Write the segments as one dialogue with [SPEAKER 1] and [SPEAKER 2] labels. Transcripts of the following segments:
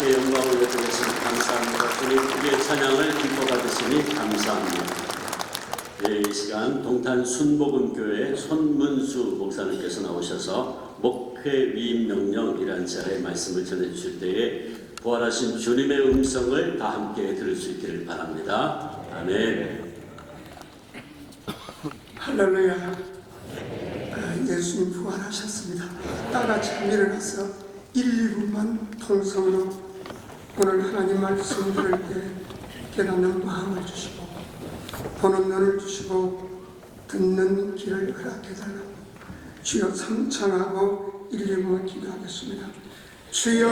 [SPEAKER 1] 주님께 영광을 올려드렸으니 감사합니다. 주님 우리의 찬양을 기뻐 받으시니 감사합니다. 네, 이 시간 동탄 순복음교회 손문수 목사님께서 나오셔서 목회 위임 명령이라는 제의 말씀을 전해주실 때에 부활하신 주님의 음성을 다 함께 들을 수 있기를 바랍니다. 아멘.
[SPEAKER 2] 할렐루야. 예수님 부활하셨습니다. 다같이 일어나서 1, 2분만 통성으로 오늘 하나님 말씀 들을 때 깨닫는 마음을 주시고 보는 눈을 주시고 듣는 길을 허락해달라고 주여 삼창하고 1, 2분만 기도하겠습니다. 주여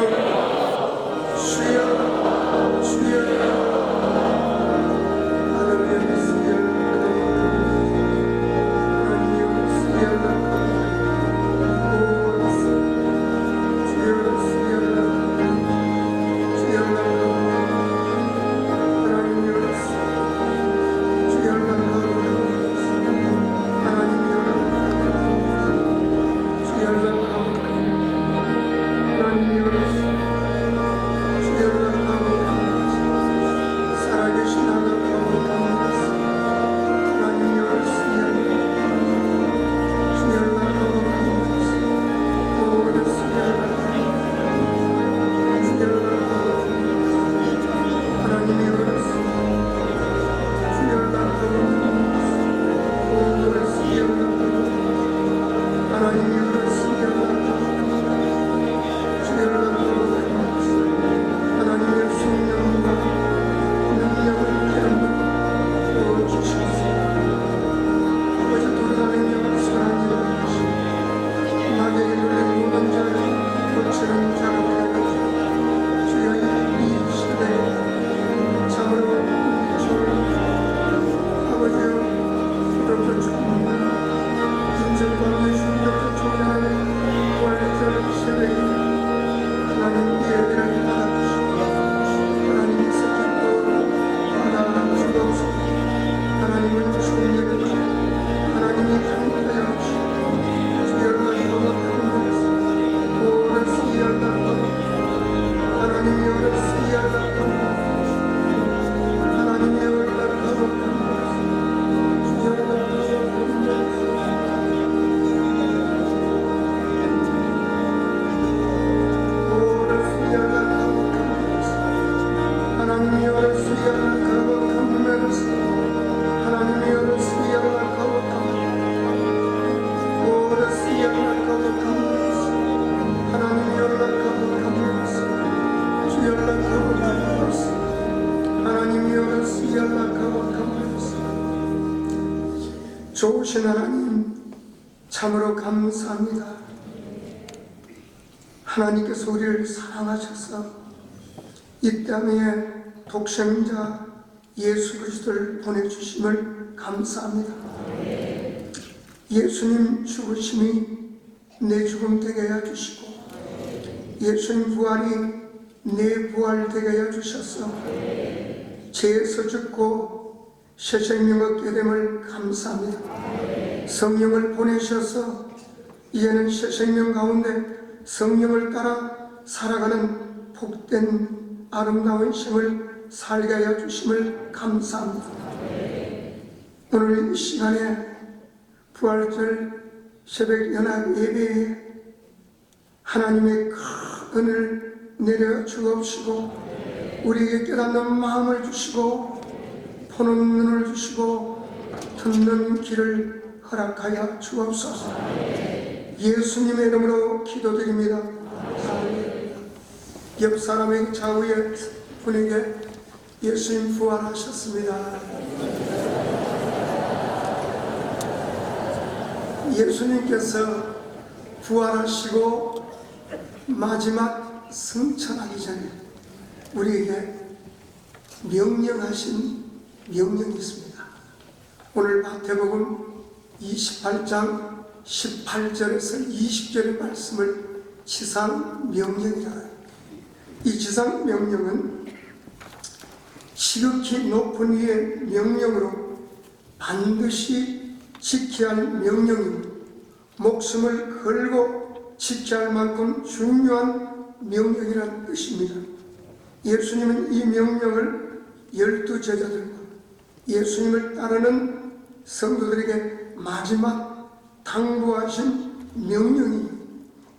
[SPEAKER 2] 주여 주여 좋으신 하나님 참으로 감사합니다. 하나님께서 우리를 사랑하셔서 이 땅에 독생자 예수 그리스도를 보내주심을 감사합니다. 예수님 죽으심이 내 죽음 되게 하여 주시고 예수님 부활이 내 부활 되게 하여 주셔서 죄에서 죽고 새 생명 얻게 됨을 감사합니다. 성령을 보내셔서 이제는 새 생명 가운데 성령을 따라 살아가는 복된 아름다운 생을 살게 하여 주심을 감사합니다. 오늘 이 시간에 부활절 새벽 연합 예배에 하나님의 큰 은을 내려 주옵시고 우리에게 깨닫는 마음을 주시고 보는 눈을 주시고 듣는 길을 허락하여 주옵소서. 예수님의 이름으로 기도드립니다. 옆 사람의 좌우의 분에게 예수님 부활하셨습니다. 예수님께서 부활하시고 마지막 승천하기 전에 우리에게 명령하신 명령이 있습니다. 오늘 마태복음 28장 18절에서 20절의 말씀을 지상명령이라 해요. 이 지상명령은 지극히 높은 이의 명령으로 반드시 지켜야 할 명령이고 목숨을 걸고 지켜야 할 만큼 중요한 명령이라는 뜻입니다. 예수님은 이 명령을 12 제자들과 예수님을 따르는 성도들에게 마지막 당부하신 명령이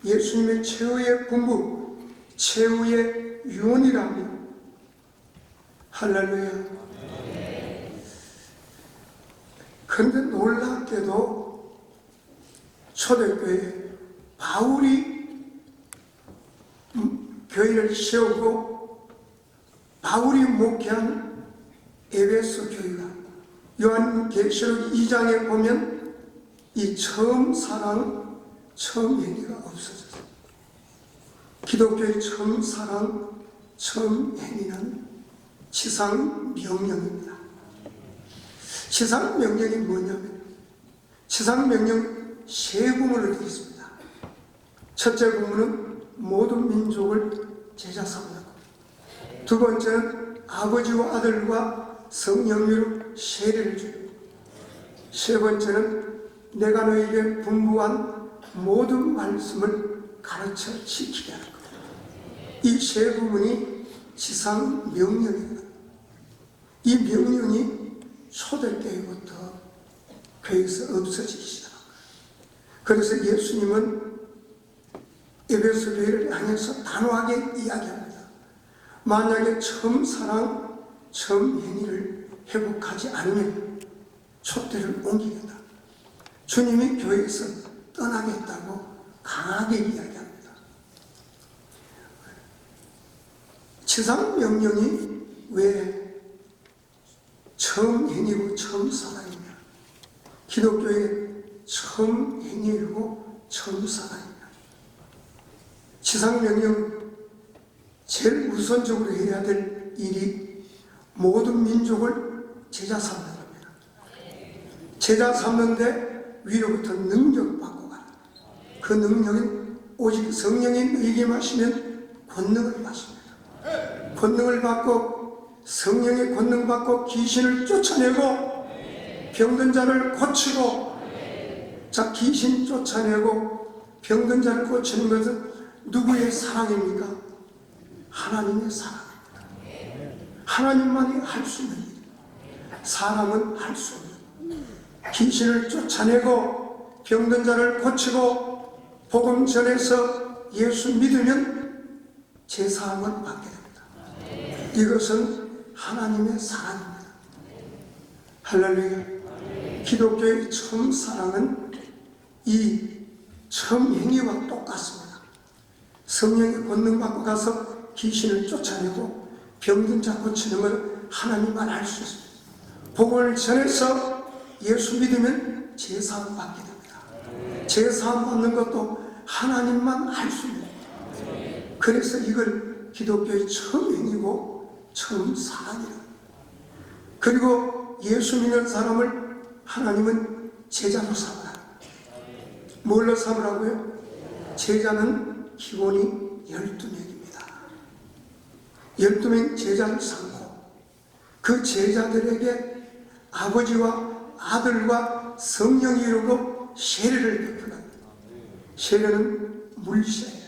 [SPEAKER 2] 예수님의 최후의 분부, 최후의 유언이라며. 할렐루야. 그런데 놀랍게도 초대교회에 바울이 교회를 세우고 바울이 목회한 에베소 교회가 요한계시록 2장에 보면 이 처음 사랑, 처음 행위가 없어졌어요. 기독교의 처음 사랑, 처음 행위는 지상 명령입니다. 지상 명령이 뭐냐면 지상 명령 세 구문으로 되어 있습니다. 첫째 구문은 모든 민족을 제자 삼는 것. 두 번째는 아버지와 아들과 성령으로 세례를 주고, 세 번째는 내가 너에게 분부한 모든 말씀을 가르쳐 지키게 하는 것. 이 세 부분이 지상 명령입니다. 이 명령이 초대교회부터 교회에서 없어지기 시작합니다. 그래서 예수님은 에베소 교회를 향해서 단호하게 이야기합니다. 만약에 처음 사랑, 처음 행위를 회복하지 않으면 촛대를 옮기겠다. 주님이 교회에서 떠나겠다고 강하게 이야기합니다. 지상 명령이 왜 처음 행위고 처음 사랑이냐? 기독교의 처음 행위이고 처음 사랑이냐? 지상 명령 제일 우선적으로 해야 될 일이 모든 민족을 제자 삼는 겁니다. 제자 삼는데 위로부터 능력을 받고 가는 거예요. 그 능력은 오직 성령이 너희에게 마시면 권능을 마십니다. 권능을 받고 성령의 권능 받고 귀신을 쫓아내고 병든 자를 고치고, 자, 귀신 쫓아내고 병든 자를 고치는 것은 누구의 사랑입니까? 하나님의 사랑입니다. 하나님만이 할 수 있는 일, 사람은 할 수 없는. 귀신을 쫓아내고 병든 자를 고치고 복음 전해서 예수 믿으면 제사함을 받게 됩니다. 이것은 하나님의 사랑입니다. 할렐루야. 기독교의 처음 사랑은 이 처음 행위와 똑같습니다. 성령의 권능 받고 가서 귀신을 쫓아내고 병든 자 고치는 걸 하나님만 할 수 있습니다. 복음을 전해서 예수 믿으면 제사함 받게 됩니다. 제사함 받는 것도 하나님만 할 수 있습니다. 그래서 이걸 기독교의 처음 행위고 처음 사랑이라. 그리고 예수 믿는 사람을 하나님은 제자로 삼으라. 뭘로 삼으라고요? 제자는 기본이 12명입니다. 12명 제자를 삼고 그 제자들에게 아버지와 아들과 성령이 이루고 세례를 베풀어요. 세례는 물세례.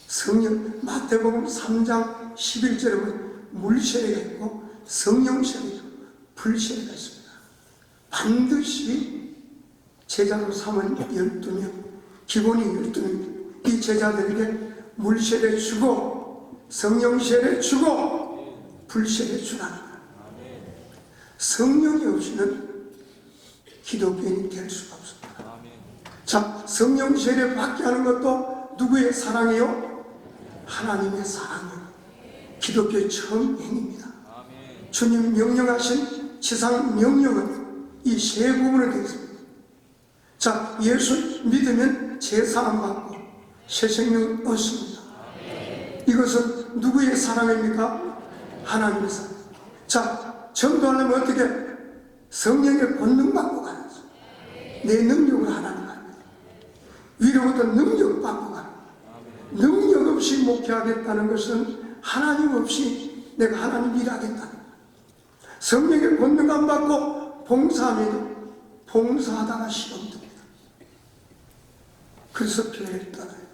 [SPEAKER 2] 성령, 마태복음 3장 11절에 보면 물세례가 있고 성령세례가 있고 불세례가 있습니다. 반드시 제자로 삼은 12명, 기본이 12명, 이 제자들에게 물세례 주고 성령세례 주고 불세례 주라는 거예요. 성령이 없이는 기독교인이 될 수가 없습니다. 자, 성령세례 받게 하는 것도 누구의 사랑이요? 하나님의 사랑이요. 기독교의 처음 행위입니다. 주님이 명령하신 지상 명령은 이 세 부분으로 되어 있습니다. 자, 예수 믿으면 제사함 받고 새 생명 얻습니다. 이것은 누구의 사랑입니까? 하나님의 사랑. 자, 전도하려면 어떻게? 성령의 권능 받고 가야죠. 내 능력으로 하나님 합니다. 위로부터 능력 받고 가는 거예요. 능력 없이 목회하겠다는 것은 하나님 없이 내가 하나님 일하겠다는 거예요. 성령의 권능 안 받고 봉사하면 봉사하다가 시험 듭니다. 그래서 교회를 떠나요.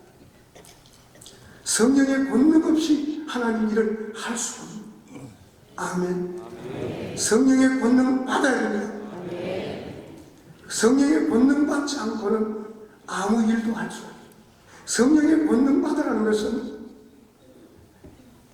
[SPEAKER 2] 성령의 권능 없이 하나님 일을 할 수 없는. 아멘. 성령의 권능을 받아야 됩니다. 성령의 권능 받지 않고는 아무 일도 할 수 없어요. 성령의 권능 받으라는 것은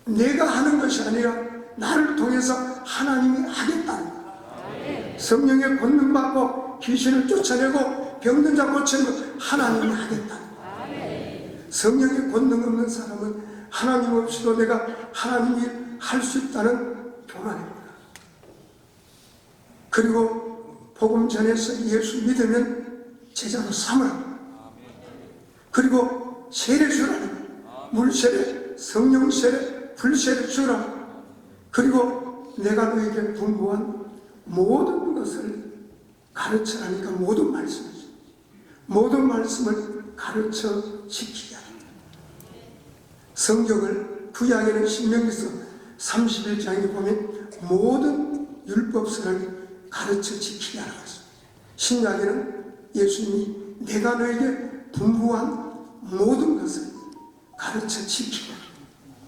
[SPEAKER 2] 내가 하는 것이 아니라 나를 통해서 하나님이 하겠다는 거예요. 성령의 권능 받고 귀신을 쫓아내고 병든 자 고치는 것 하나님이 하겠다는 거예요. 성령의 권능 없는 사람은 하나님 없이도 내가 하나님이 할 수 있다는 교만입니다. 그리고 복음 전해서 예수 믿으면 제자로 삼으라. 그리고 세례 주라는 거예요. 물세례, 성령 세례, 불세례 주라. 그리고 내가 너에게 분부한 모든 것을 가르쳐라니까 모든 말씀이죠. 모든 말씀을 가르쳐 지키게 합니다. 성경을 구약에는 신명기서 31장에 보면 모든 율법서를 가르쳐 지키게 하라고 했습니다. 신약에는 예수님이 내가 너에게 분부한 모든 것을 가르쳐 지키게 합니다.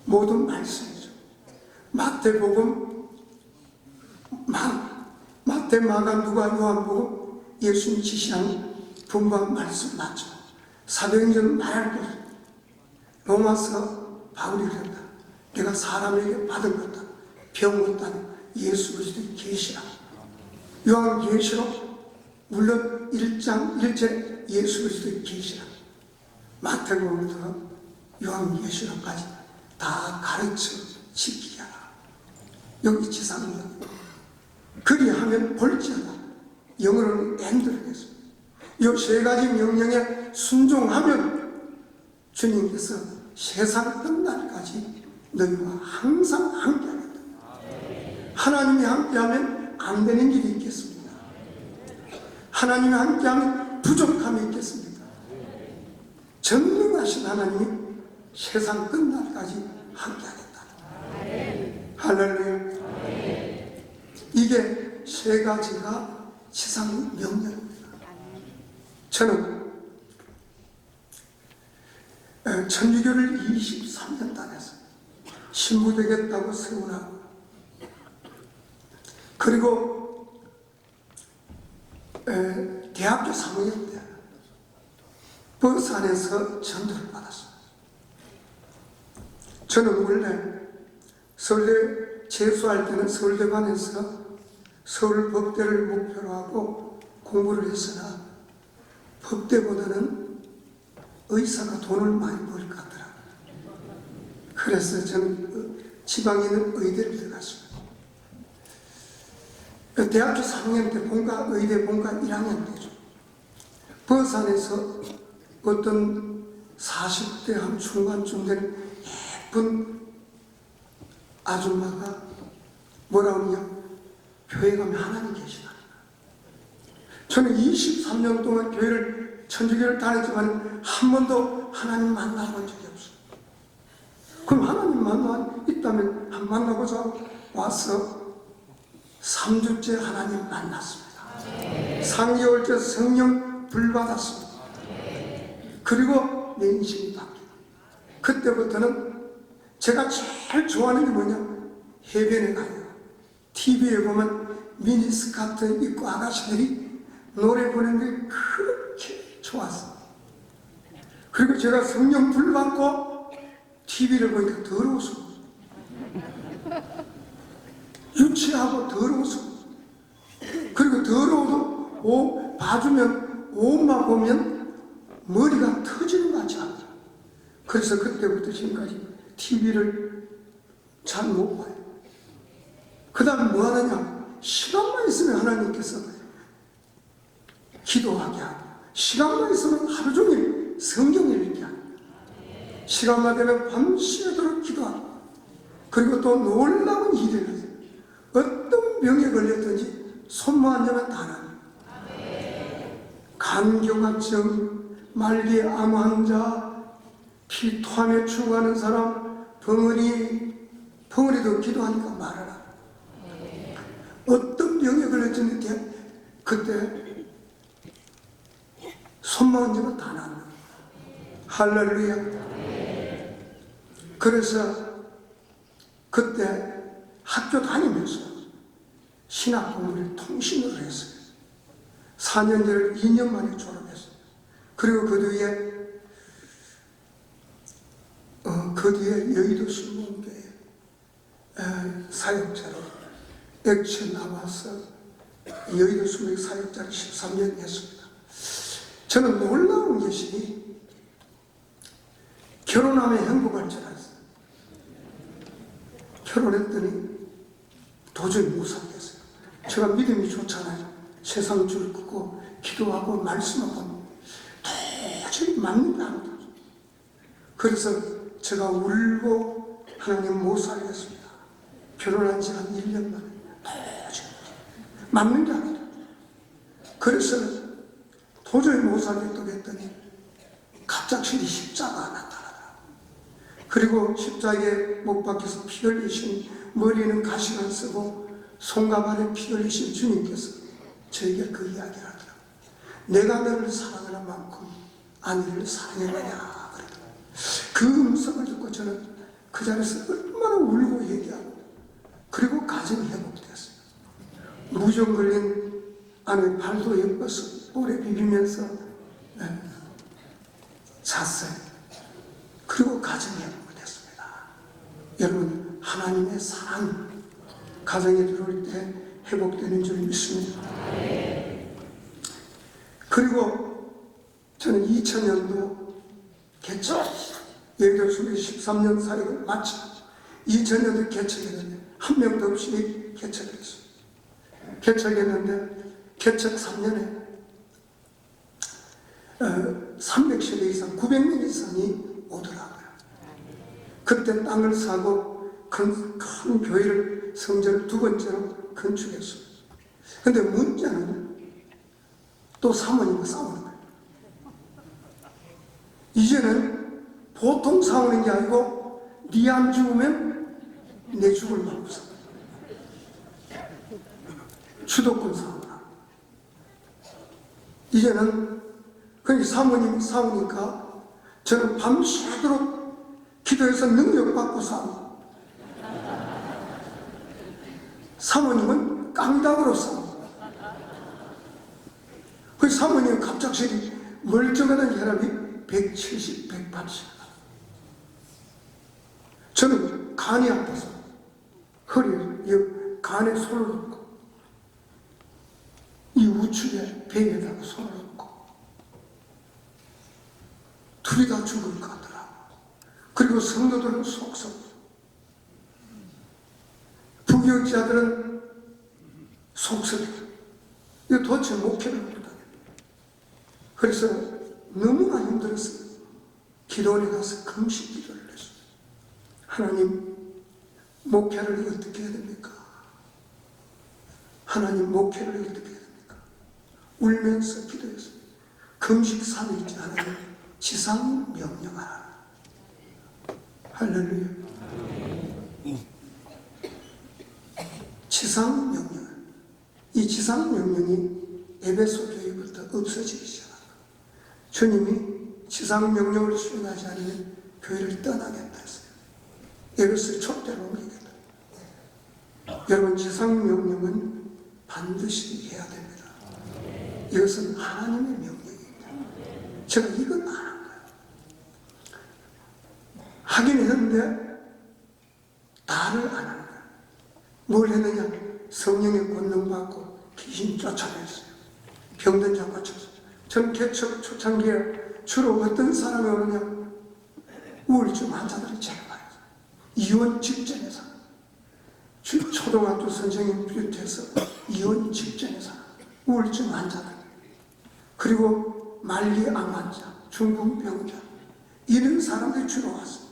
[SPEAKER 2] 모든 말씀이죠. 마태복음, 마태, 마가, 누가, 요한복음 예수님 지시한 분부한 말씀 맞죠. 사도행전 말할 것, 로마서 바울이 그랬다. 내가 사람에게 받은 것다. 배운 것다. 예수 그리스도의 계시라. 요한계시록 물론 1장 1절 예수 그리스도의 계시라. 마태복음부터 요한계시록까지 다 가르쳐 지키게 하라. 여기 지상입니다. 그리하면 볼지어다. 영어로는 and를 했습니다. 이 세 가지 명령에 순종하면 주님께서 세상 끝날까지 너희와 항상 함께하겠다. 하나님이 함께하면 안 되는 일이 있겠습니다. 하나님이 함께하면 부족함이 있겠습니다. 전능하신 하나님이 세상 끝날까지 함께하겠다. 할렐루야. 이게 세 가지가 지상 명령입니다. 저는 천주교를 23년 다녔어요. 신부 되겠다고 세우라고. 그리고 대학교 3학년 때 버스 안에서 전도를 받았어요. 저는 원래 서울대 재수할 때는 서울대관에서 서울법대를 목표로 하고 공부를 했으나 법대보다는 의사가 돈을 많이 벌 것 같더라고요. 그래서 저는 지방에 있는 의대를 들어갔습니다. 대학교 3학년 때 본과 의대 본과 1학년 때죠. 버스 안에서 어떤 40대 한 중반쯤 되는 예쁜 아줌마가 뭐라 하느냐, 교회 가면 하나님 계시다. 저는 23년 동안 교회를, 천주교를 다녔지만 한 번도 하나님 만나본 적이 없어요. 그럼 하나님 만나 있다면 한 만나보자 와서 3주째 하나님 만났습니다. 3개월째 성령 불 받았습니다. 그리고 내 인생이 바뀌고, 그때부터는 제가 제일 좋아하는 게 뭐냐, 해변에 가요. TV에 보면 미니스커트 입고 아가씨들이 노래 부르는 게 그렇게 좋았어요. 그리고 제가 성령 불 받고 TV를 보니까 더러워서, 유치하고 더러워서, 그리고 더러워도 봐주면 옷만 보면 머리가 터지는 것 같지 않아요. 그래서 그때부터 지금까지 TV를 잘 못 봐요. 그 다음에 뭐 하느냐, 시간만 있으면 하나님께서 기도하게 하고, 시간만 있으면 하루 종일 성경 읽게 하고, 시간만 되면 밤새도록 기도하고, 그리고 또 놀라운 일을 하세요. 어떤 병에 걸렸든지 손만 대면 다 나요. 간경화증, 말기 암 환자, 피토암에 죽어가는 사람, 벙어리도 기도하니까 말하라. 어떤 병에 걸렸는지 그때 손만 얹으면 다 나는 거예요. 할렐루야. 그래서 그때 학교 다니면서 신학 공부를 통신으로 했어요. 4년제를 2년 만에 졸업했어요. 그리고 그 뒤에 여의도 신문교회 사역자로 액션 나와서 여의도 신문 사역자를 13년 했습니다. 저는 놀라운 것이 결혼하면 행복할 줄 알았어요. 결혼했더니 도저히 못 살겠어요. 제가 믿음이 좋잖아요. 세상 줄 끄고 기도하고 말씀하고 도저히 맞는 게 아니다. 그래서 제가 울고 하나님 못 살겠습니다. 결혼한 지 한 1년 만에 도저히 맞는 게 아니다. 그래서 도저히 못 살겠다고 했더니 갑작스레 십자가 나타나더라고요. 그리고 십자가에 못 박혀서 피 흘리신, 머리는 가시관 쓰고 손과 발에 피 흘리신 주님께서 저에게 그 이야기를 하더라고요. 내가 너를 사랑하는 만큼 아내를 사랑해내냐 그러더라고요. 그 음성을 듣고 저는 그 자리에서 얼마나 울고 얘기하고, 그리고 가정이 회복됐어요. 무좀 걸린 아내 발도 예뻐서 오래 비비면서 잤어요. 그리고 가정이 회복됐습니다. 여러분, 하나님의 사랑 가정에 들어올 때 회복되는 줄 믿습니다. 그리고 저는 2000년도 개척, 여의도 순회 13년 사역을 마치고 2000년도 개척했는데 한 명도 없이 개척을 했어요. 개척했는데 개척 3년에 300세대 이상, 900명 이상이 오더라고요. 그때 땅을 사고 큰 교회를, 성전을 두 번째로 건축했어요. 근데 문제는 또 사모님과 싸우는 거예요. 이제는 보통 싸우는 게 아니고 네 안 죽으면 내 죽을 말 없어. 주도권 싸우나. 이제는 그러니까 사모님이 싸우니까 저는 밤새도록 기도해서 능력받고 싸우고, 사모님은 깡닭으로 싸우고, 그 사모님은 갑작스레 멀쩡하던 혈압이 170, 180. 저는 간이 아파서 허리에 간에 손을 얹고 이 우측에 배에다가 손을 얹고 둘이 다 죽을 것 같더라고. 그리고 성도들은 속썩, 부교육자들은 속썩. 이거 도대체 목회를 못하겠다. 그래서 너무나 힘들었어요. 기도원에 가서 금식 기도를 했어요. 하나님, 목회를 어떻게 해야 됩니까? 하나님, 목회를 어떻게 해야 됩니까? 울면서 기도했어요. 금식 3일째 하나님, 지상 명령하라. 할렐루야. 지상 명령. 이 지상 명령이 에베소 교회부터 없어지기 시작합니다. 주님이 지상 명령을 수행하지 않으면 교회를 떠나겠다 했어요. 에베소 촛대로 옮기겠다. 여러분, 지상 명령은 반드시 해야 됩니다. 이것은 하나님의 명령입니다. 제가 이건 안 한 거예요. 하긴 했는데 다를 안 하는 거예요. 뭘 했느냐? 성령의 권능 받고 귀신 쫓아냈어요. 병든 자 고쳤어요. 전 개척 초창기에 주로 어떤 사람이 오느냐? 우울증 환자들이 제일 많아요. 이혼 직전에 사. 초등학교 선생님 비롯해서 이혼 직전에 사. 우울증 환자들. 그리고 말기암 환자, 중풍병자. 이런 사람들이 주로 왔어요.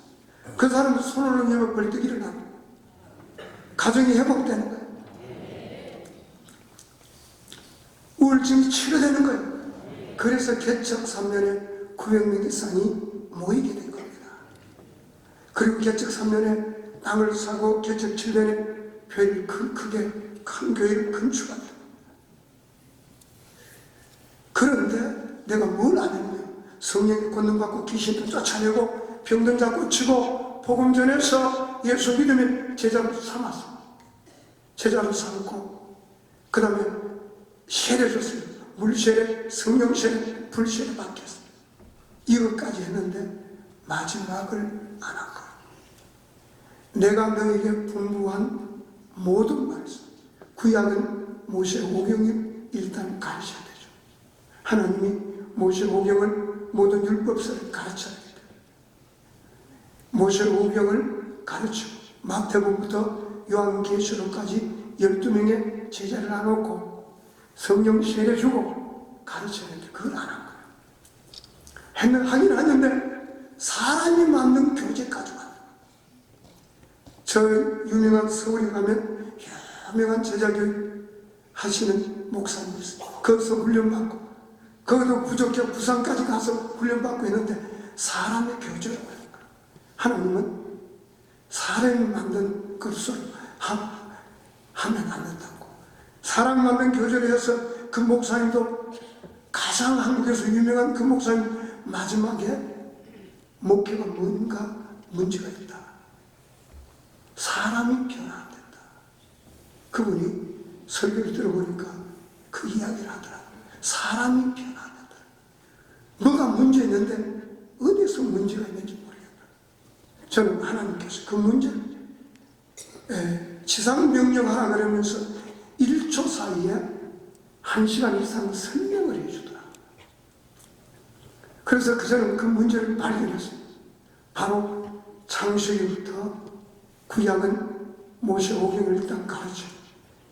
[SPEAKER 2] 그 사람들 손을 올리면 벌떡 일어나고 가정이 회복되는 거예요. 우울증이 치료되는 거예요. 그래서 개척 3년에 900명 이상이 모이게 된 겁니다. 그리고 개척 3년에 땅을 사고 개척 7년에 교회를 크게 큰 교회를 건축합니다. 그런데 내가 뭘 안 했냐? 성령의 권능 받고 귀신도 쫓아내고 병든 자 고치고 복음 전해서 예수 믿으면 제자로 삼았습니다. 제자로 삼고 그 다음에 세례 줬어요. 물세례, 성령세례, 불세례 받겠어요. 이것까지 했는데 마지막을 안 한 거예요. 내가 너에게 분부한 모든 말씀, 구약은 모세오경을 일단 가르쳐야 되죠. 하나님이 모세오경을 모든 율법서를 가르쳐야 돼요. 모세오경을 가르치고 마태복음부터 요한계시록까지 12명의 제자를 나놓고 성령 세례 주고 가르쳐야 되는데 그걸 안 한 거예요. 하긴 하는데 사람이 만든 교재까지 만든 거예요. 저 유명한 서울에 가면 유명한 제자교육 하시는 목사님이 있어요. 거기서 훈련받고 거기도 부족해 부산까지 가서 훈련받고 있는데 사람의 교재로 하는 거예요. 하나님은 사람이 만든 것으로 하면 안 된다고. 사람이 만든 교재를 해서 그 목사님도 가장 한국에서 유명한 그 목사님 마지막에 목회가 뭔가 문제가 있다. 사람이 변화 안 된다. 그분이 설교를 들어보니까 그 이야기를 하더라. 사람이 변화 안 된다. 뭐가 문제 있는데 어디서 문제가 있는지 모르겠다. 저는 하나님께서 그 문제를 지상명령 하라 그러면서 1초 사이에 1시간 이상 설명을 해주더라. 그래서 저는 그 문제를 발견했어요. 바로 창세기부터 구약은 모세오경을 일단 가르쳐,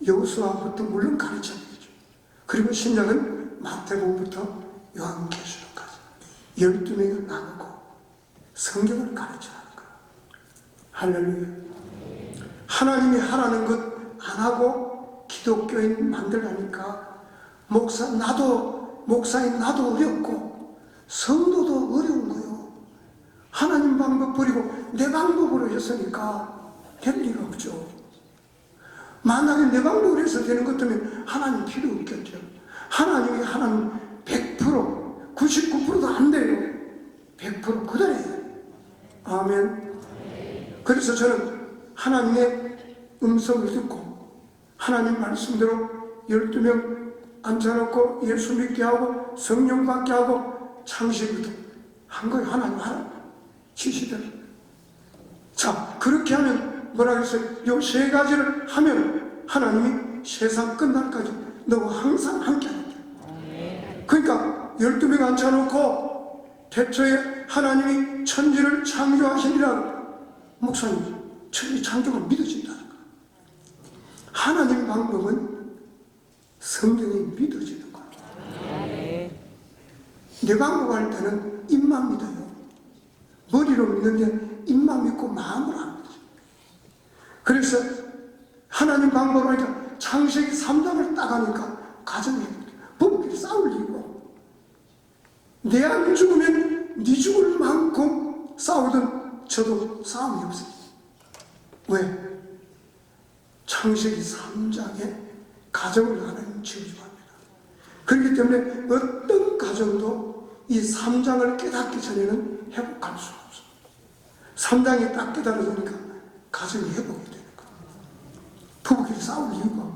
[SPEAKER 2] 여호수아부터 물론 가르쳐야 되죠. 그리고 신약은 마태복음부터 요한계시록까지 12명을 나누고 성경을 가르쳐라는 거예요. 할렐루야. 하나님이 하라는 것 안 하고 기독교인 만들라니까 목사인 나도 어렵고 성도도 어려운 거예요. 하나님 방법 버리고 내 방법으로 했으니까 될 리가 없죠. 만약에 내 방법으로 해서 되는 것 때문에 하나님 필요 없겠죠. 하나님이 하나님 100%, 99%도 안 돼요. 100% 그대로예요. 아멘. 그래서 저는 하나님의 음성을 듣고 하나님 말씀대로 12명 앉혀놓고 예수 믿게 하고 성령 받게 하고 창세기부터 한 거예요. 하나님 하라 지시대로. 자, 그렇게 하면 뭐라 그랬어요? 요 세 가지를 하면 하나님이 세상 끝날까지 너와 항상 함께 하겠다. 그러니까 12명 앉혀놓고 태초에 하나님이 천지를 창조하시니라. 목사님, 천지 창조가 믿어진다는 거예요. 하나님 방법은 성경이 믿어지는 거예요. 내 방법 할 때는 입만 믿어요. 머리로 믿는데 입만 믿고 마음으로 안 믿어요. 그래서 하나님 방법을 하니까 창세기 3장을 딱 하니까 가정에 부부끼리 싸울 일이고 내 안 죽으면 네 죽을 만큼 싸우던 저도 싸움이 없어요. 왜? 창세기 3장에 가정을 하나님 지어주합니다. 그렇기 때문에 어떤 가정도 이 3장을 깨닫기 전에는 회복할 수가 없어요. 3장이 딱 깨달아지니까 가정이 회복이 되는 거예요. 부부끼리 싸울 이유가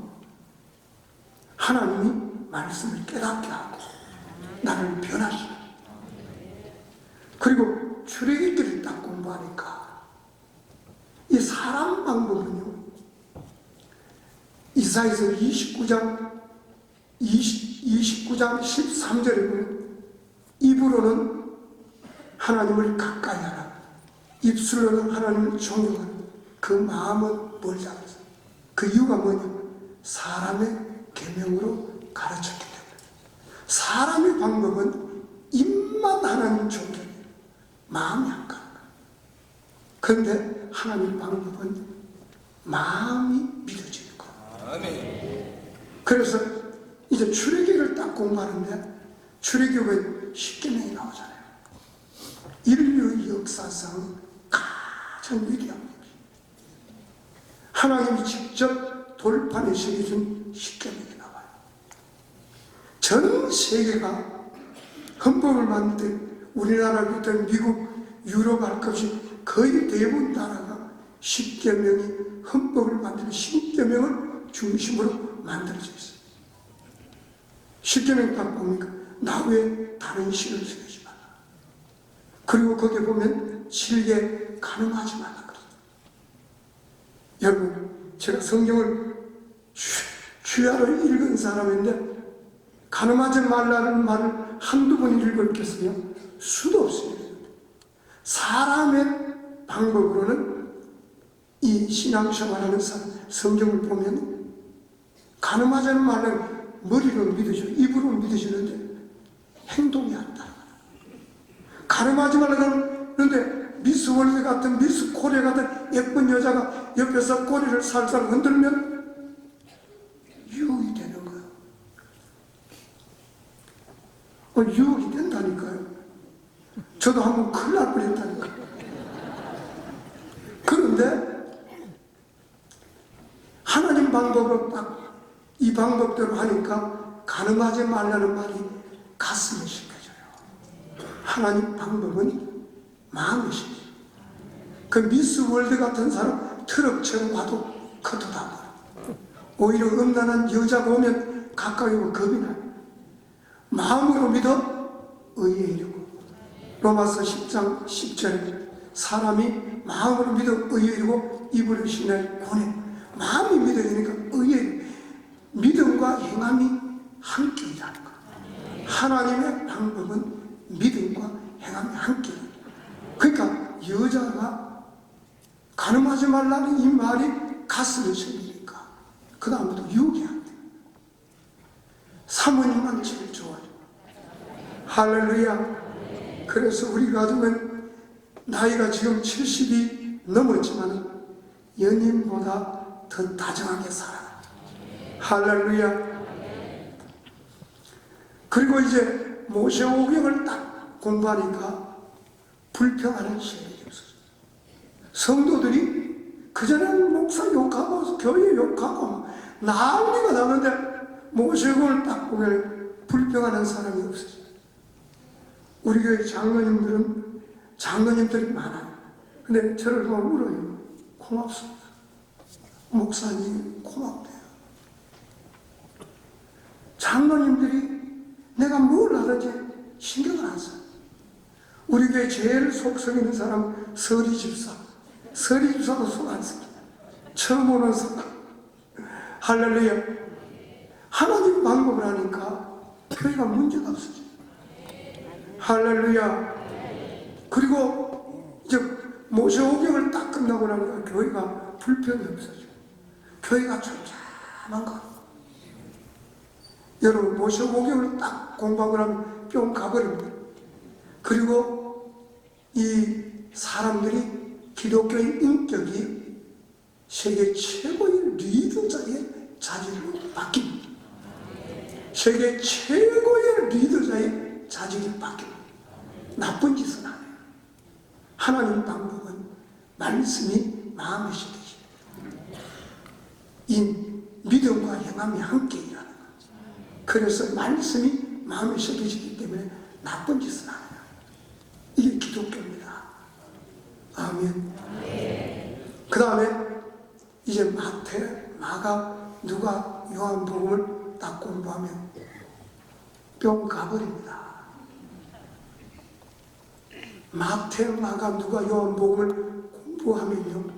[SPEAKER 2] 하나님이 말씀을 깨닫게 하고 나를 변화시켜요. 그리고 출애굽기를 딱 공부하니까 이 사람 방법은요, 이사야서 29장 13절에 보면 입으로는 하나님을 가까이 하라, 입술로는 하나님을 존경하는 그 마음은 멀지 않았어요. 그 이유가 뭐냐? 사람의 계명으로 가르쳤기 때문에. 사람의 방법은 입만 하나님 존경해요. 마음이 안 가는 거예요. 그런데 하나님 방법은 마음이 믿어지는 거예요. 그래서 이제 출애굽기를 딱 공부하는데 출애굽에 10계명이 나오잖아요. 인류 역사상 가장 위대한 일이 하나님이 직접 돌판에 새겨준 10계명이 나와요. 전 세계가 헌법을 만들 때 우리나라부터 미국, 유럽 할 것 없이 거의 대부분 나라가 십계명이 헌법을 만들고 십계명을 중심으로 만들어져 있어요. 십계명 딱 보니까 나 외에 다른 신을 섬기지 말라. 그리고 거기에 보면 질게 간음하지 말라 그래요. 여러분, 제가 성경을 주야로 읽은 사람인데 간음하지 말라는 말을 한두 번 읽었겠어요? 수도 없어요. 사람의 방법으로는 이 신앙생활하는 사람 성경을 보면 간음하지 말라는 머리로 믿어져, 입으로 믿어지는데 행동이 안 따라가요. 간음하지 말라는 그런데 미스 월드 같은 미스 코리아 같은 예쁜 여자가 옆에서 꼬리를 살살 흔들면 유혹이 되는 거예요. 유혹이 된다니까요. 저도 한번 큰일 날 뻔했다니까요. 그런데 하나님 방법을 딱 이 방법대로 하니까 간음하지 말라는 말이 가슴에 심겨져요. 하나님 방법은 마음에 심겨져요. 그 미스 월드 같은 사람 트럭처럼 와도 겉도 다 보여. 오히려 음란한 여자가 오면 가까이 오면 겁이 나요. 마음으로 믿어 의에 이르고. 로마서 10장 10절에 사람이 마음으로 믿어 의에 이르고 입으로 신뢰 권해. 마음이 믿어지니까 의에 이르고. 믿음과 행함이 함께 일하는 거예요. 하나님의 방법은 믿음과 행함이 함께 일하는 거예요. 그러니까 여자가 간음하지 말라는 이 말이 가슴에 생기니까 그 다음부터 유혹이 안 돼요. 사모님만 제일 좋아요. 할렐루야. 그래서 우리 가족은 나이가 지금 70이 넘었지만 연인보다 더 다정하게 살아요. 할렐루야. 그리고 이제 모세오경을 딱 공부하니까 불평하는 시간이 없어요. 성도들이 그전에는 목사 욕하고 교회 욕하고 난리가 나는데 모세오경을 딱 보면 불평하는 사람이 없어요. 우리 교회 장로님들이 많아요. 근데 저를 보면 울어요. 고맙습니다. 목사님 고맙대요. 장로님들이 내가 뭘 하든지 신경을 안 써요. 우리 교회 제일 속 썩이는 사람 서리 집사. 서리 집사도 속 안 썩여요. 처음 오는 사람. 할렐루야. 하나님 방법을 하니까 교회가 문제가 없어져요. 할렐루야. 그리고 이제 모세오경을 딱 끝나고 나니까 교회가 불평이 없어져요. 교회가 잠잠한 거. 여러분 모세오경을 딱 공부하고 나면 뿅 가버립니다. 그리고 이 사람들이 기독교의 인격이 세계 최고의 리더자의 자질로 바뀝니다. 세계 최고의 리더자의 자질이 바뀝니다. 나쁜 짓은 안 해요. 하나님 방법은 말씀이 마음에 새기지. 이 믿음과 행함이 함께 일하는 거예요. 그래서 말씀이 마음에 새겨지기 때문에 나쁜 짓은 안 해요. 이게 기독교입니다. 아멘. 그 다음에 이제 마태, 마가, 누가, 요한복음을 딱 공부하면 뿅 가버립니다. 마태, 마가, 누가, 요한복음을 공부하면요,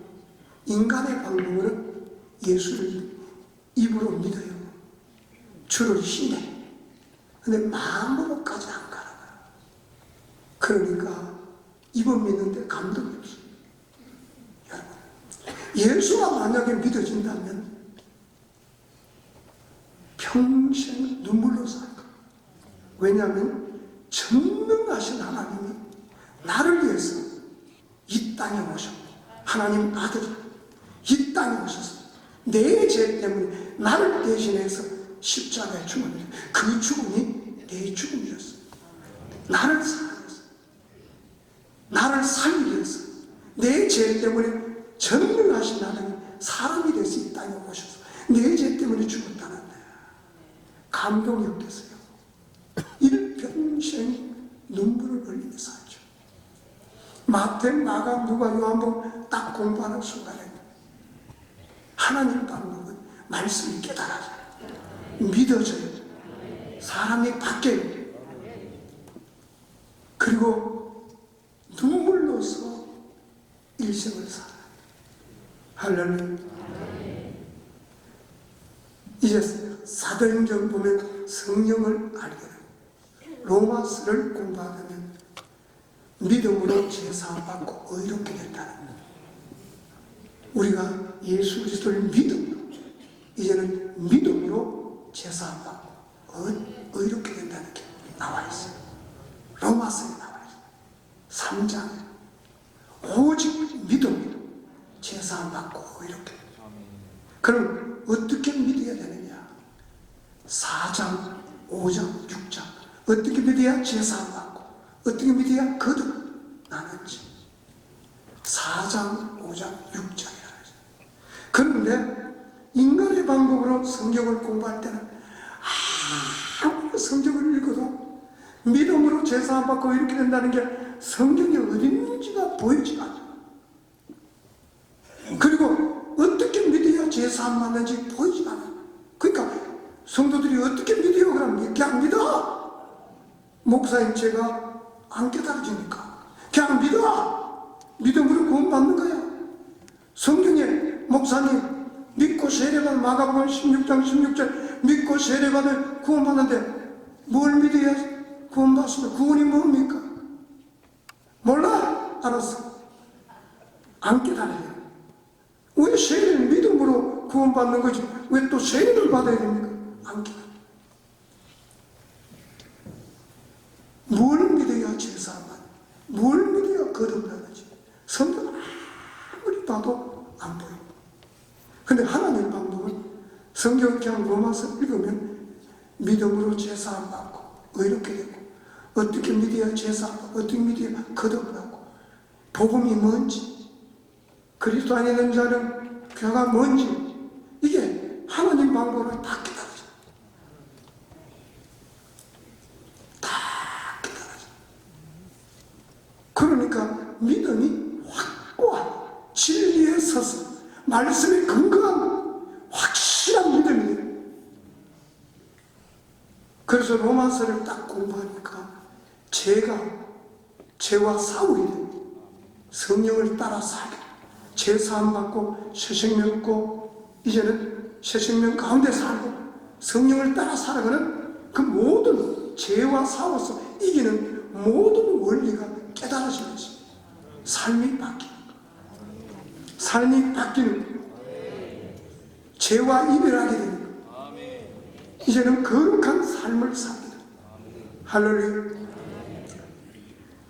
[SPEAKER 2] 인간의 방법으로는 예수를 입으로 믿어요. 주를 신뢰. 근데 마음으로까지 안 가라가요. 그러니까 입을 믿는데 감동이 없어요. 여러분, 예수가 만약에 믿어진다면 평생 눈물로 살 거예요. 왜냐하면 전능하신 하나님이 나를 위해서 이 땅에 오셨고, 하나님 아들이 이 땅에 오셔서 내 죄 때문에 나를 대신해서 십자가에 죽었는데 그 죽음이 내 죽음이었어. 나를 살아서, 나를 살리기 위해서 내 죄 때문에 전능하신 하나님 사람이 돼서 이 땅에 오셔서 내 죄 때문에 죽었다는데 감동이 없겠어요? 일평생 눈물을 흘리며 살죠. 마태, 마가, 누가, 요한복음 딱 공부하는 순간에 하나님 방법은 말씀이 깨달아져요. 믿어져요. 사람이 바뀌어요. 그리고 눈물로서 일생을 살아요. 할렐루야. 이제 사도행전 보면 성령을 알게 돼요. 로마서를 공부하면 믿음으로 제사받고 의롭게 된다는 거예요. 우리가 예수 그리스도를 믿음으로, 이제는 믿음으로 제사받고 의롭게 된다는 게 나와 있어요. 로마서에 나와 있어요. 3장에 오직 믿음으로 제사받고 의롭게. 그럼 어떻게 믿어야 되느냐? 4장, 5장, 6장 어떻게 믿어야 제사받고 어떻게 믿어야 거듭나는지 4장, 5장, 6장이라고 했어요. 그런데 인간의 방법으로 성경을 공부할 때는 아무리 성경을 읽어도 믿음으로 제사받고 이렇게 된다는 게 성경에 어디 있는지가 보이지 않아요. 그리고 어떻게 믿어야 제사 안 받는지 보이지 않아요. 그러니까 성도들이 어떻게 믿어요? 그럼 그냥 믿어. 목사님 제가 안 깨달아지니까 그냥 믿어. 믿음으로 구원받는 거야. 성경에 목사님 믿고 세례받은 마가복음 16장 16절 믿고 세례받은 구원받는데 뭘 믿어야 구원받습니까? 구원이 뭡니까? 몰라? 알았어. 안 깨달아요. 왜 세례는 믿음으로 구원받는 거지? 왜 또 세례를 받아야 됩니까? 안 깨달아요. 뭘 믿어야 제사만, 뭘 믿어야 거듭나는지 성경 아무리 봐도 안 보여. 근데 하나님 방법은 성경 그냥 로마서 읽으면 믿음으로 제사 안 받고 의롭게 되고 어떻게 믿어야 제사 안 받고 어떻게 믿어야 거듭나고 복음이 뭔지 그리스도 안에 있는 자는 교가 뭔지 이게 하나님 방법을 다 깨달아져. 다 깨달아져. 그러니까 믿음이 확고한 진리에 서서 말씀에 근거한 확실한 믿음이 돼요. 그래서 로마서를 딱 공부하니까 죄와 싸우게 돼요. 성령을 따라 살게. 죄 사함 받고 새 생명 얻고 이제는 새 생명 가운데 살고 성령을 따라 살아가는 그 모든 죄와 싸워서 이기는 모든 원리가 깨달아지는 거지. 삶이 바뀌는 거. 삶이 바뀌는 거. 죄와 이별하게 되는 거. 이제는 거룩한 삶을 삽니다. 할렐루야.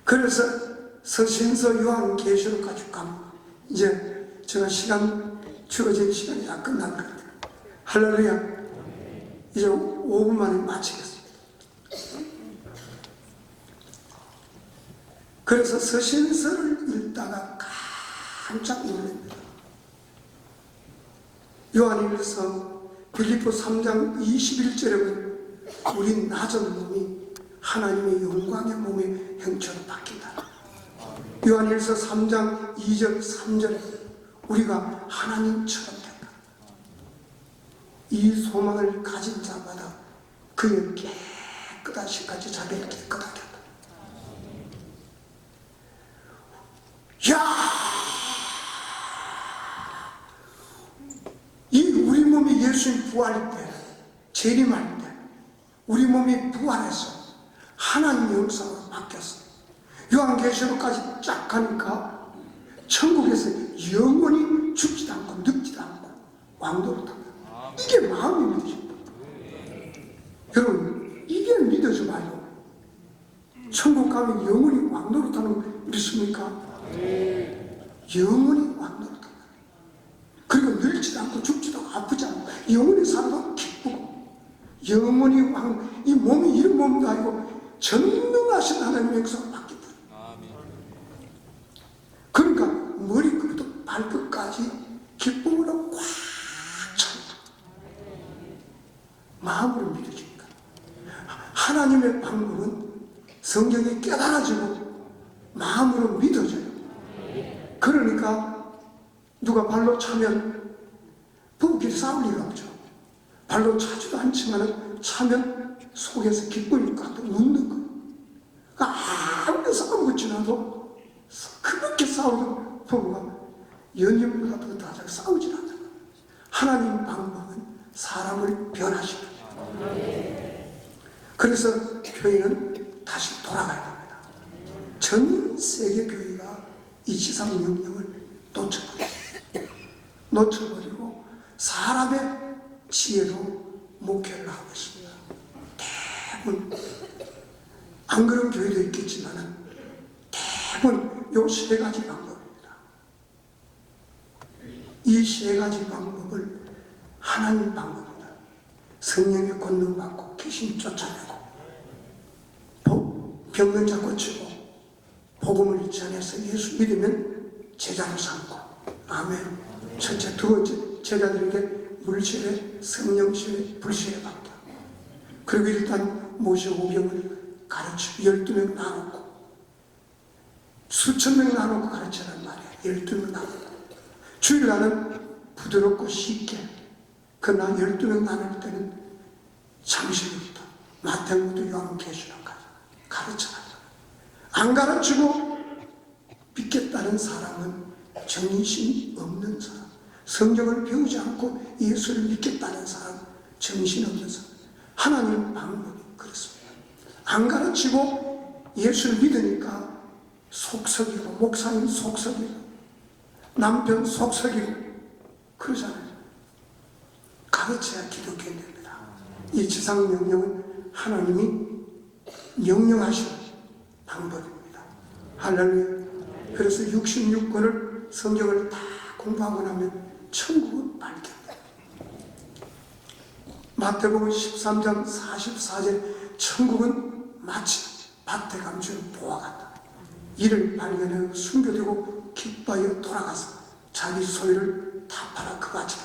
[SPEAKER 2] 그래서 서신서 요한계시록까지 가면 이제 제가 주어진 시간이 다 끝난 것 같아요. 할렐루야. 이제 5분 만에 마치겠습니다. 그래서 서신서를 읽다가 깜짝 놀랍니다. 요한일서 빌립보 3장 21절에 보면 우리 낮은 몸이 하나님의 영광의 몸의 형체로 바뀐다. 요한일서 3장 2절 3절에 우리가 하나님처럼 된다. 이 소망을 가진 자마다 그의 깨끗하시까지 자기를 깨끗하게 한다. 야! 이 우리 몸이 예수님 부활 때, 재림할 때 우리 몸이 부활해서 하나님의 영상으로 바뀌었어. 요한계시록까지 쫙 가니까 천국에서 영원히 죽지도 않고 늙지도 않고 왕도로 탄다. 이게 마음이 믿어집니다. 여러분 이게 믿어져봐요. 천국 가면 영원히 왕도로 타는 거 믿습니까? 영원히 왕도로 탄다. 그리고 늙지도 않고 죽지도 않고 아프지 않고 영원히 살아도 기쁘고 영원히 이 몸이 이런 몸도 아니고 전능하신 하나님의 역사가 바뀌고 그러니까 머리끝부터 발끝까지 기쁨으로 꽉 찬다. 마음으로 믿어집니다. 하나님의 방법은 성경이 깨달아지고 마음으로 믿어져요. 누가 발로 차면 부부끼리 싸울 리가 없죠. 발로 차지도 않지만 차면 속에서 기쁨이 가득 묻는 거예요. 그러니까 아무리 싸우고 지나도 그렇게 싸우는 부부가 연인보다 더 다잘 싸우질 않는 거예요. 하나님 방법은 사람을 변화시켜요. 그래서 교회는 다시 돌아가야 됩니다. 전 세계 교회가 이 지상 명령을 놓쳐버리고 사람의 지혜로 목회를 하고 있습니다. 대부분 안 그런 교회도 있겠지만 대부분 요 세 가지 방법입니다. 이 세 가지 방법을 하나님 방법입니다. 성령의 권능 받고 귀신 쫓아내고 병든 자 고치고 복음을 전해서 예수 믿으면 제자로 삼고 아멘. 첫째, 두 번째 제자들에게 물질에 성령실에 불실에 받다. 그리고 일단 모세 오병을 가르치고 12명 나누고 수천 명 나누고 가르치란 말이야. 12명 나누고 주일날은 부드럽고 쉽게 그러나 12명 나눌 때는 장신부터 마태복음부터 요한계시록까지 가르쳐라. 안 가르치고 믿겠다는 사람은 정신 없는 사람, 성경을 배우지 않고 예수를 믿겠다는 사람, 정신 없는 사람. 하나님 방법이 그렇습니다. 안 가르치고 예수를 믿으니까 속썩이고 목사님 속썩이고 남편 속썩이고 그러잖아요. 가르쳐야 기독교인 됩니다. 이 지상 명령은 하나님이 명령하신 방법입니다. 할렐루야. 그래서 66권을 성경을 다 공부하고 나면 천국은 밝혀요. 마태복음 13장 44절 천국은 마치 밭에 감춘 보화 같다. 이를 발견하고 숨겨두고 기뻐하여 돌아가서 자기 소유를 다 팔아 그같이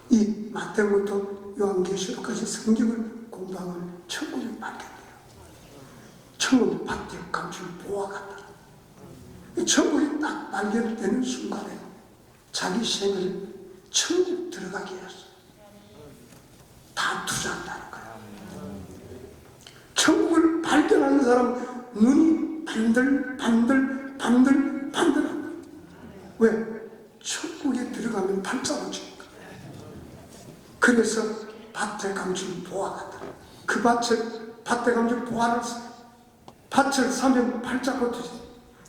[SPEAKER 2] 이 마태복음부터 요한계시록까지 성경을 공부하면 천국이 밝혀요. 천국은 밭에 감춘 보화 같다. 천국이 딱 발견되는 순간에 자기 생을 천국 들어가게 해서 다 투자한다는 거예요. 천국을 발견하는 사람 눈이 반들반들합니다. 왜? 천국에 들어가면 팔자로 지니까. 그래서 밭에 감춘 보화 같다. 그 밭에 감춘 보화를 밭을 사면 팔자로 되지.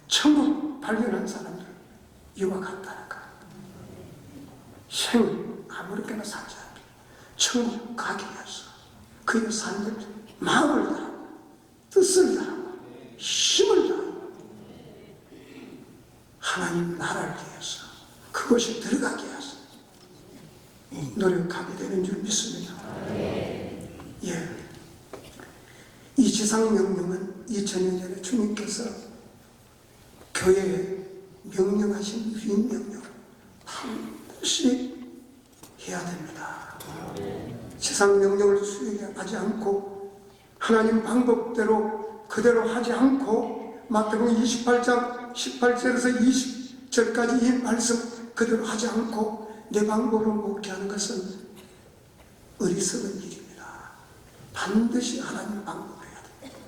[SPEAKER 2] 천국 발견한 사람들 이와 같다는 거예요. 생을 아무렇게나 살지 않게 천국 가게 해서 그의 삶을 마음을 다하고 뜻을 다하고 힘을 다하고 하나님 나라를 위해서 그것이 들어가게 해서 노력하게 되는 줄 믿습니다. 예. 이 지상 명령은 2000년 전에 주님께서 교회에 명령하신 위임 명령 반드시 해야 됩니다. 세상 명령을 수행하지 않고 하나님 방법대로 그대로 하지 않고 마태복음 28장 18절에서 20절까지 이 말씀 그대로 하지 않고 내 방법으로 목회하는 것은 어리석은 일입니다. 반드시 하나님 방법을 해야 됩니다.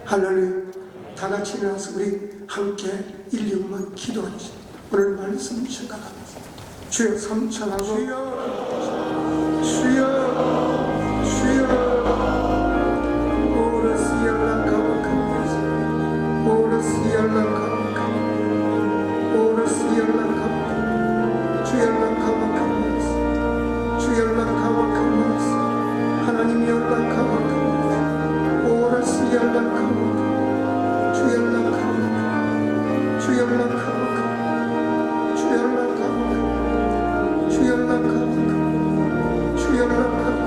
[SPEAKER 2] 할렐루야. 다 같이 일어나서 우리 함께 1, 2분만 기도하시죠. 오늘 말씀 생각하면서 주여 삼천하고 주여 오르스 연락하고 오르스 연락하고 오르스 연락하고 주 연락하고 주 연락하고 하나님 연락하고 오르스 연락하고 주 연락하고 주 연락하고 주 연락하고 주 연락하고 주 연락하고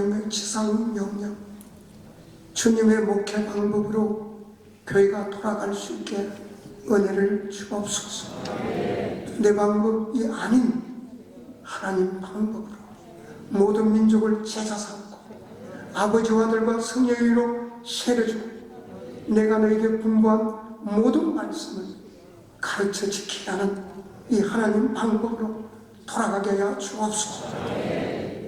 [SPEAKER 2] 대통령의 지상 명령, 주님의 목회 방법으로 교회가 돌아갈 수 있게 은혜를 주옵소서. 내 방법이 아닌 하나님 방법으로 모든 민족을 제자 삼고 아버지와 아들과 성령의 이로 세례주고 내가 너에게 분부한 모든 말씀을 가르쳐 지키라는 이 하나님 방법으로 돌아가게 하여 주옵소서.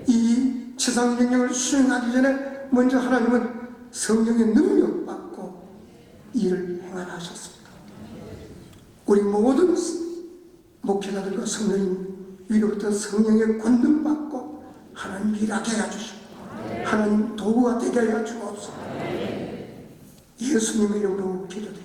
[SPEAKER 2] 이 지상 명령을 수행하기 전에 먼저 하나님은 성령의 능력 받고 일을 행하셨습니다. 우리 모든 목회자들과 성령님 위로부터 성령의 권능 받고 하나님 일하게 하여 주시고 하나님 도구가 되게 하여 주옵소서. 예수님의 이름으로 기도드립니다.